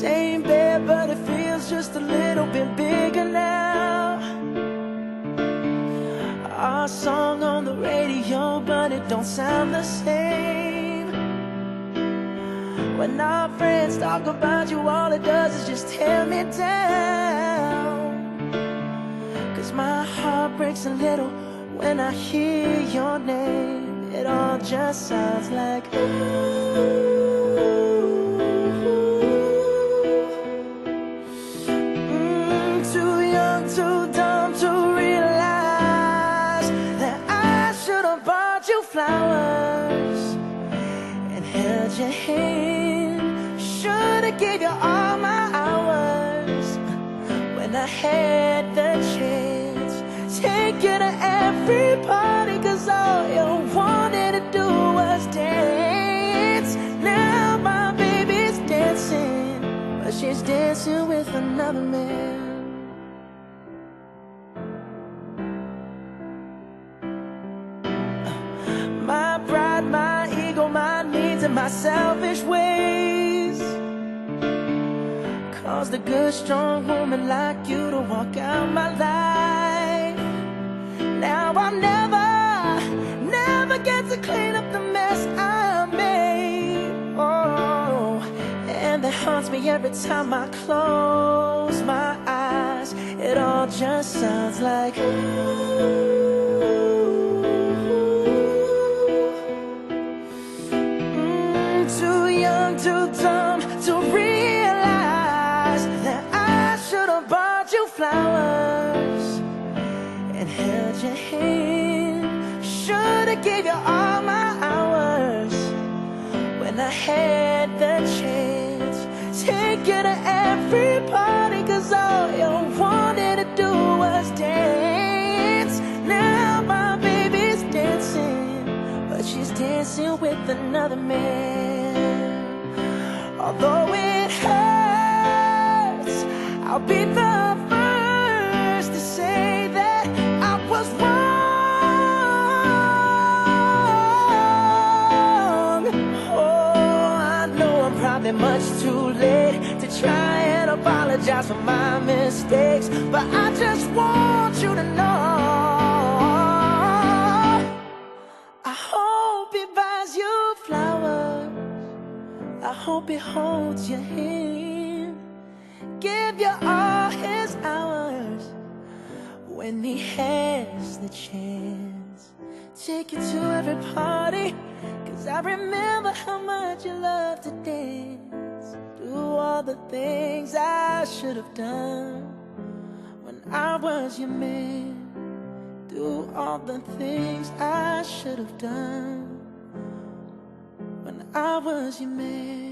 Same bed, but it feels just a little bit bigger now. Our song on the radio, but it don't sound the same. When our friends talk about you, all it does is just tear me down. 'Cause my heart breaks a little when I hear your name. It all just sounds like ooh. Too young, too dumb to realize that I should have bought you flowers and held your hand. Should have gave you all my hours when I had the chance. Take you to every party, 'cause all you wanted to do was dance. Now my baby's dancing, but she's dancing with another man. My pride, my ego, my needs, and my selfish ways caused a good, strong woman like you to walk out my life. Now I'll never get to clean up the mess I made. Oh, and that haunts me every time I close my eyes. It all just sounds like ooh. Too young, too dumb to realize that I should have bought you flowers and held your hand. Should have gave you all my hours when I had the chance. Take you to every party, 'cause all you wanted to do was dance. Now my baby's dancing, but she's dancing with another man. Although it hurts, I'll be the first to say that I was wrong. Oh, I know I'm probably much too late to try and apologize for my mistakes, but I just want you to know I hope he buys you flowers. I hope he holds your hand, give you all his hours when he has the chance. Take you to every party, 'cause I remember how much you love to dance. Do all the things I should have done when I was your man. Do all the things I should have done when I was your man.